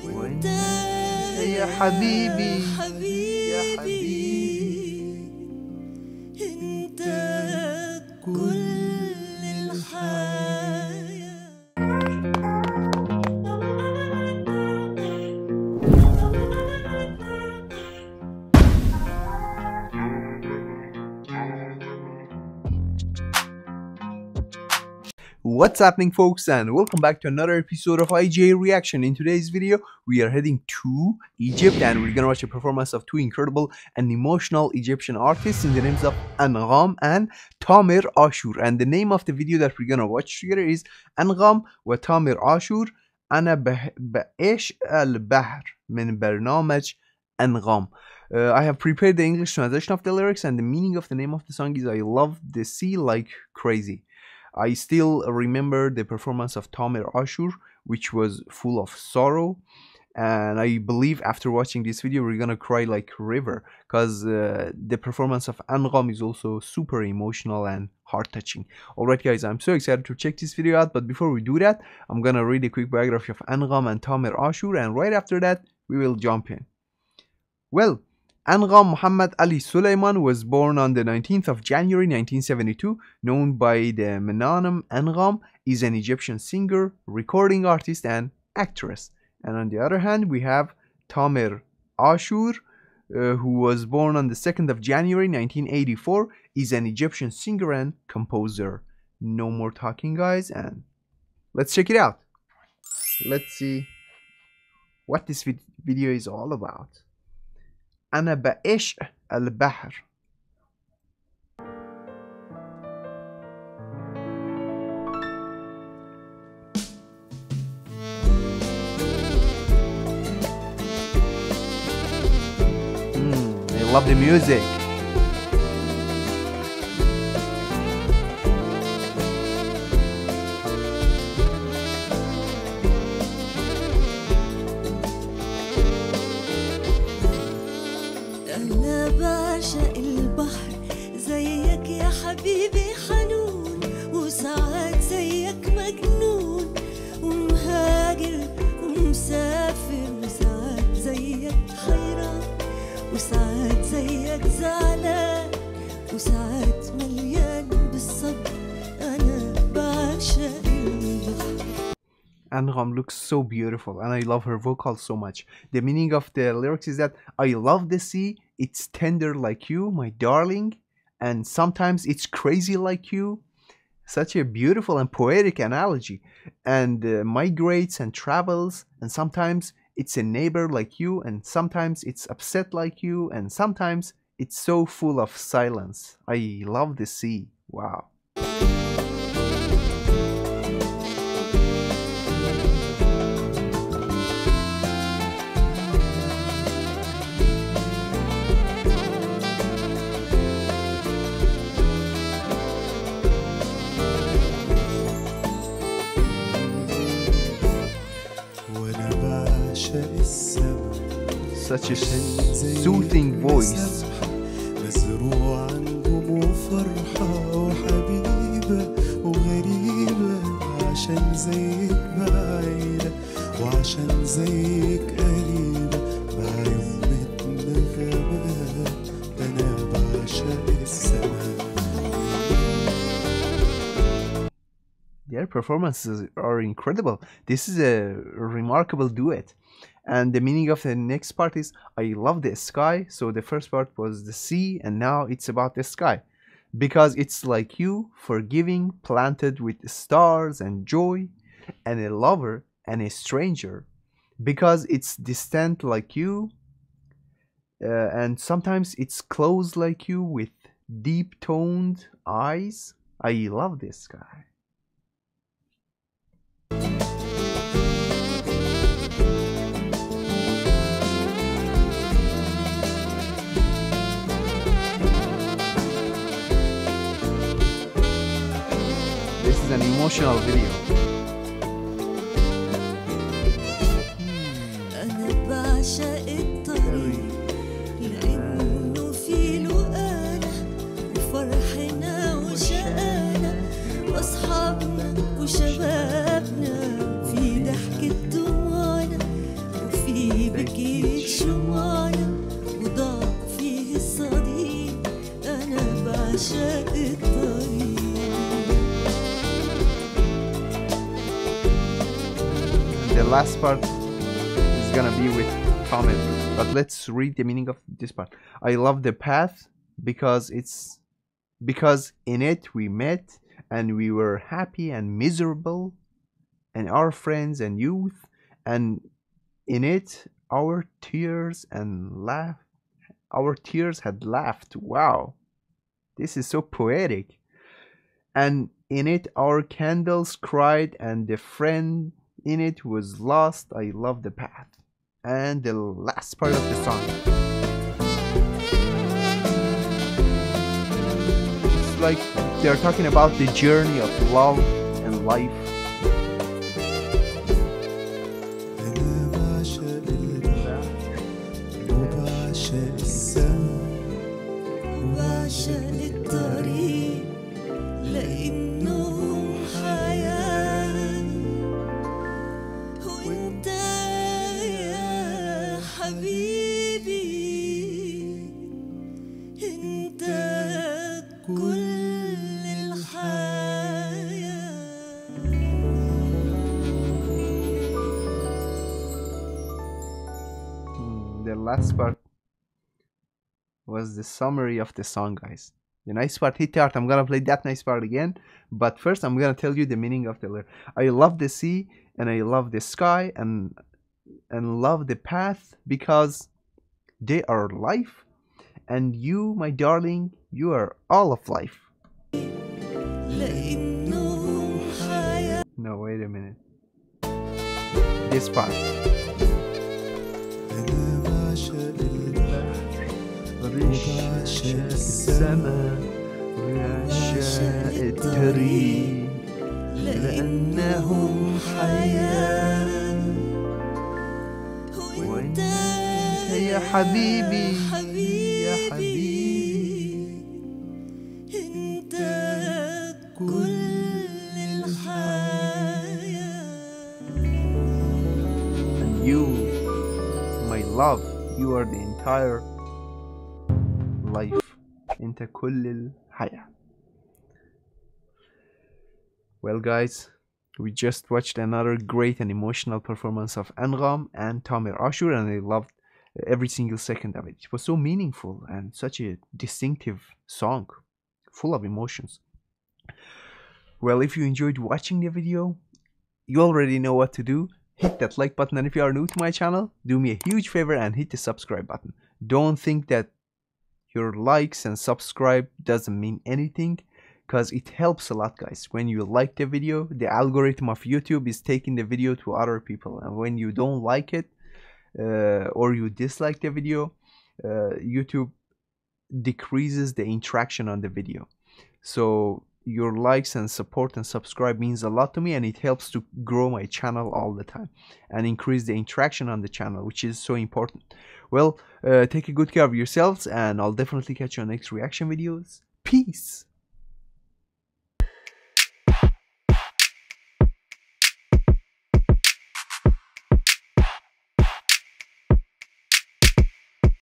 وانت يا حبيبي يا حبيبي انت كل الحياة. What's happening, folks, and welcome back to another episode of IJayReaction. In today's video, we are heading to Egypt and we're gonna watch a performance of two incredible and emotional Egyptian artists in the names of Angham and Tamer Ashour. And the name of the video that we're gonna watch together is Angham وتامر عاشور أنا بعشق البحر من برنامج انغام. I have prepared the English translation of the lyrics, and the meaning of the name of the song is I love the sea like crazy. I still remember the performance of Tamer Ashour, which was full of sorrow, and I believe after watching this video we're gonna cry like a river, because the performance of Angham is also super emotional and heart-touching. Alright guys, I'm so excited to check this video out, but before we do that, I'm gonna read a quick biography of Angham and Tamer Ashour, and right after that we will jump in. Well, Angham Muhammad Ali Sulaiman was born on the 19th of January 1972, known by the mononym Angham, is an Egyptian singer, recording artist, and actress. And on the other hand, we have Tamer Ashour, who was born on the 2nd of January 1984, is an Egyptian singer and composer. No more talking, guys, and let's check it out. Let's see what this video is all about. أنا بعشق البحر. I love the music. أنا بعشق البحر زيك يا حبيبي حنون، وساعات زيك مجنون ومهاجر ومسافر، وساعات زيك حيران، وساعات زيك زعلان، وساعات مليان بالصبر. أنا بعشق البحر. Angham looks so beautiful and I love her vocals so much. The meaning of the lyrics is that I love the sea, it's tender like you, my darling, and sometimes it's crazy like you. Such a beautiful and poetic analogy. And migrates and travels, and sometimes it's a neighbor like you, and sometimes it's upset like you, and sometimes it's so full of silence. I love the sea. Wow. Such a soothing voice. مزروع عنهم وفرحة وحبيبة وغريبة، عشان زيك بعيدة وعشان زيك قريبة، بعيونتنا غابات، أنا بعشق السماء. Their performances are incredible. This is a remarkable duet. And the meaning of the next part is I love the sky. So the first part was the sea, and now it's about the sky. Because it's like you, forgiving, planted with stars and joy, and a lover and a stranger. Because it's distant like you, and sometimes it's close like you with deep toned eyes. I love this sky. This is an emotional video. أنا بعشق الطريق لأنه في لقانا وفرحنا وشقانا وأصحابنا وشبابنا، في ضحكة دموعنا last part is gonna be with Tamer. But let's read the meaning of this part. I love the path because in it we met and we were happy and miserable and our friends and youth, and in it our tears had laughed. Wow, this is so poetic. And in it our candles cried and the friend in it was lost. I love the path. And the last part of the song, it's like they're talking about the journey of love and life. أنا بعشق البحر وبعشق السما وبعشق الطريق لأنهم حياة وانت يا حبيبي انت كل الحياة. The last part was the summary of the song, guys. The nice part hit hard. I'm gonna play that nice part again, but first I'm gonna tell you the meaning of the lyric. I love the sea and I love the sky and love the path because they are life, and you, my darling, you are all of life. لأنهم حياة. No, wait a minute. This part. أنا بعشق البحر وبعشق السما وعشاء الطريق لأنهم حياة وانت يا حبيبي يا حبيبي انت كل الحياة. and you, my love, you are the entire life. انت كل الحياة. Well guys, we just watched another great and emotional performance of Angham and Tamer Ashour, and I loved every single second of it. It was so meaningful and such a distinctive song, full of emotions. Well, if you enjoyed watching the video, you already know what to do. Hit that like button, and if you are new to my channel, do me a huge favor and hit the subscribe button. Don't think that your likes and subscribe doesn't mean anything, because it helps a lot, guys. When you like the video, the algorithm of YouTube is taking the video to other people, and when you don't like it or you dislike the video, YouTube decreases the interaction on the video. So your likes and support and subscribe means a lot to me, and it helps to grow my channel all the time and increase the interaction on the channel, which is so important. Well, take a good care of yourselves, and I'll definitely catch you on next reaction videos. Peace.